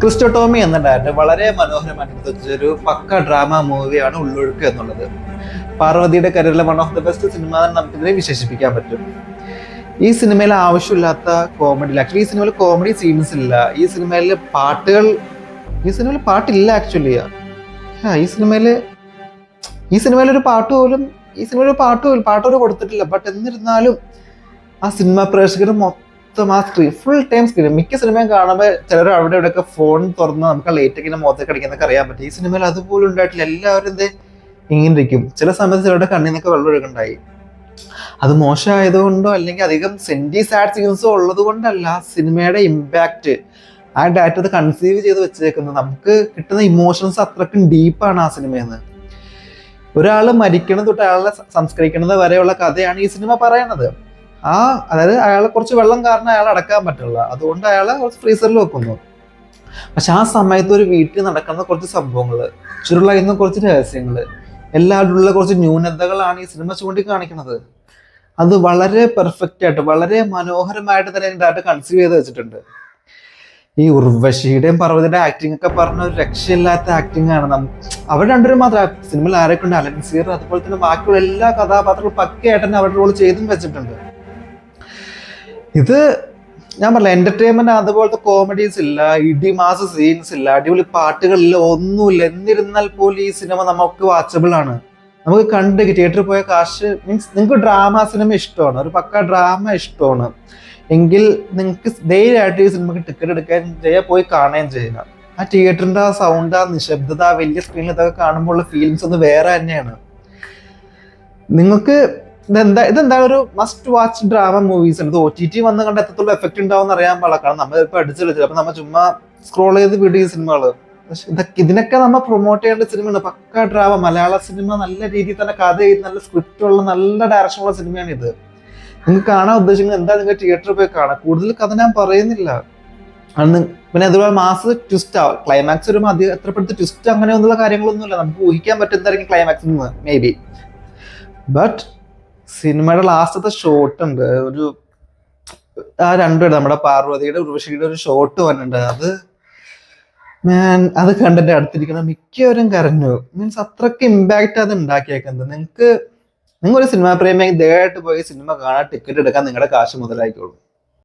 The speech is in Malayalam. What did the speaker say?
ക്രിസ്റ്റോ ടോമി എന്ന ഡയറക്ടർ വളരെ മനോഹരമായിട്ട് ഒരു പക്ക ഡ്രാമ മൂവിയാണ് ഉള്ളൊഴുക്ക് എന്നുള്ളത്. പാർവതിയുടെ കരിയറിലെ one of the best cinema എന്ന് നമുക്കിതിനെ വിശേഷിപ്പിക്കാൻ പറ്റും. ഈ സിനിമയിൽ ആവശ്യമില്ലാത്ത കോമഡി, ആക്ച്വലി ഈ സിനിമയിൽ കോമഡി സീൻസ് ഇല്ല. ഈ സിനിമയിൽ പാട്ടില്ല ആക്ച്വലി. ഈ സിനിമയിൽ ഒരു പാട്ട് പോലും കൊടുത്തിട്ടില്ല. ബട്ട് എന്നിരുന്നാലും ആ സിനിമ പ്രേക്ഷകർ മൊത്തം ആ ഫുൾ ടൈം സ്ക്രീൻ, മിക്ക സിനിമയും കാണുമ്പോൾ ചിലർ അവിടെ ഇവിടെയൊക്കെ ഫോൺ തുറന്ന് നമുക്ക് ലേറ്റ് ഇങ്ങനെ മുഖത്തേക്ക് അടിക്കുന്നൊക്കെ അറിയാൻ പറ്റും. ഈ സിനിമയിൽ അതുപോലും ഉണ്ടായിട്ടില്ല. എല്ലാവരും ഇങ്ങനെ ഇരിക്കും. ചില സമയത്ത് ചിലരുടെ കണ്ണിൽ നിന്നൊക്കെ വെള്ളം ഒഴുകുണ്ടായി. അത് മോശമായതുകൊണ്ടോ അല്ലെങ്കിൽ അധികം സാഡ് സീൻസോ ഉള്ളത് കൊണ്ടല്ല, സിനിമയുടെ ഇമ്പാക്റ്റ് ആ ഡയറക്ടർ അത് കൺസീവ് ചെയ്ത് വെച്ചേക്കുന്നത്. നമുക്ക് കിട്ടുന്ന ഇമോഷൻസ് അത്രക്കും ഡീപ്പാണ് ആ സിനിമയെന്ന്. ഒരാൾ മരിക്കണത് തൊട്ട് അയാളെ സംസ്കരിക്കുന്നത് വരെയുള്ള കഥയാണ് ഈ സിനിമ പറയുന്നത്. അതായത് അയാളെ കുറച്ച് വെള്ളം കാരണം അയാളെ അടക്കാൻ പറ്റില്ല, അതുകൊണ്ട് അയാളെ കുറച്ച് ഫ്രീസറിൽ വെക്കുന്നു. പക്ഷെ ആ സമയത്ത് ഒരു വീട്ടിൽ നടക്കുന്ന കുറച്ച് സംഭവങ്ങൾ, ചുരുളയുന്ന കുറച്ച് രഹസ്യങ്ങൾ, എല്ലാവരുള്ള കുറച്ച് ന്യൂനതകളാണ് ഈ സിനിമ ചൂണ്ടിക്കാണിക്കുന്നത്. അത് വളരെ പെർഫെക്റ്റ് ആയിട്ട്, വളരെ മനോഹരമായിട്ട് തന്നെ ഡയറക്ടർ കൺസീവ് ചെയ്ത് വെച്ചിട്ടുണ്ട്. ഈ ഉർവശിയുടെയും പാർവതിയുടെ ആക്ടിങ് ഒക്കെ പറഞ്ഞ ഒരു രക്ഷയില്ലാത്ത ആക്ടിങ് ആണ്. അവർ രണ്ടുപേരും മാത്രം സിനിമയിൽ ആരൊക്കെ ഉണ്ട്, അലൻസീർ അതുപോലെ തന്നെ ബാക്കിയുള്ള എല്ലാ കഥാപാത്രങ്ങളും പക്കയായിട്ട് തന്നെ അവരുടെ റോൾ ചെയ്തും വെച്ചിട്ടുണ്ട്. ഇത് ഞാൻ പറഞ്ഞ എന്റർടൈൻമെന്റ്, അതുപോലത്തെ കോമഡീസ് ഇല്ല, ഇടിമാസ സീൻസ് ഇല്ല, അടിപൊളി പാട്ടുകളില്ല, ഒന്നുമില്ല. എന്നിരുന്നാൽ പോലും ഈ സിനിമ നമുക്ക് വാച്ചബിൾ ആണ്. നമുക്ക് കണ്ട് തിയേറ്ററിൽ പോയ കാശ് മീൻസ് നിങ്ങൾക്ക് ഡ്രാമ സിനിമ ഇഷ്ടമാണ്, ഒരു പക്ക ഡ്രാമ ഇഷ്ടമാണ് എങ്കിൽ നിങ്ങൾക്ക് ധൈര്യമായിട്ട് ഈ സിനിമക്ക് ടിക്കറ്റ് എടുക്കുകയും ചെയ്യുക, പോയി കാണുകയും ചെയ്യുക. ആ തിയേറ്ററിന്റെ ആ സൗണ്ട്, ആ നിശബ്ദത, ആ വലിയ സ്ക്രീനിൽ ഇതൊക്കെ കാണുമ്പോൾ ഉള്ള ഫീലിങ്സ് ഒന്ന് വേറെ തന്നെയാണ്. നിങ്ങൾക്ക് ഇതെന്താണ് ഒരു മസ്റ്റ് വാച്ച് ഡ്രാമ മൂവീസ് ആണ്. ഇത് OTT വന്ന് കണ്ട് എത്രത്തോളം എഫക്ട് ഉണ്ടാവും അറിയാൻ പാടില്ല. കാരണം നമ്മളിപ്പോൾ അടിച്ചെടുത്തില്ല, അപ്പൊ നമ്മൾ ചുമ്മാ സ്ക്രോൾ ചെയ്ത് വിടും ഈ സിനിമകള്. ഇതിനൊക്കെ നമ്മൾ പ്രൊമോട്ട് ചെയ്യേണ്ട സിനിമയാണ്. പക്ക ഡ്രാമ മലയാള സിനിമ, നല്ല രീതിയിൽ തന്നെ കഥ ചെയ്ത് നല്ല സ്ക്രിപ്റ്റ് ഉള്ള നല്ല ഡയറക്ഷനുള്ള സിനിമയാണ് ഇത്. നിങ്ങൾക്ക് കാണാൻ ഉദ്ദേശിക്കുന്നത് എന്താ, നിങ്ങൾ തിയേറ്ററിൽ പോയി കാണാം. കൂടുതൽ കഥ ഞാൻ പറയുന്നില്ല. പിന്നെ അതുപോലെ മാസ് ട്വിസ്റ്റ് ആവും, ക്ലൈമാക്സ് വരുമ്പോൾ എത്രപ്പെടുത്ത് ട്വിസ്റ്റ് അങ്ങനെയൊന്നുള്ള കാര്യങ്ങളൊന്നുമില്ല. നമുക്ക് ഊഹിക്കാൻ പറ്റും എന്തായിരിക്കും ക്ലൈമാക്സ് എന്ന്, മേ ബി. ബട്ട് സിനിമയുടെ ലാസ്റ്റത്തെ ഷോട്ട് ഉണ്ട്, ഒരു ആ രണ്ടുപേരും നമ്മുടെ പാർവതിയുടെ ഉർവശിയുടെ ഒരു ഷോട്ട് വന്നിട്ടുണ്ട്. അത് കണ്ടിട്ട് അടുത്തിരിക്കുന്ന മിക്കവരും കരഞ്ഞു. മീൻസ് അത്രയ്ക്ക് ഇമ്പാക്റ്റ് അത് ഉണ്ടാക്കിയേക്കുന്നത്. നിങ്ങൾ ഒരു സിനിമാ പ്രേമിയായി ദയവായിട്ട് പോയി സിനിമ കാണാൻ ടിക്കറ്റ് എടുക്കാൻ നിങ്ങളുടെ കാശ് മുതലായിക്കോളൂ.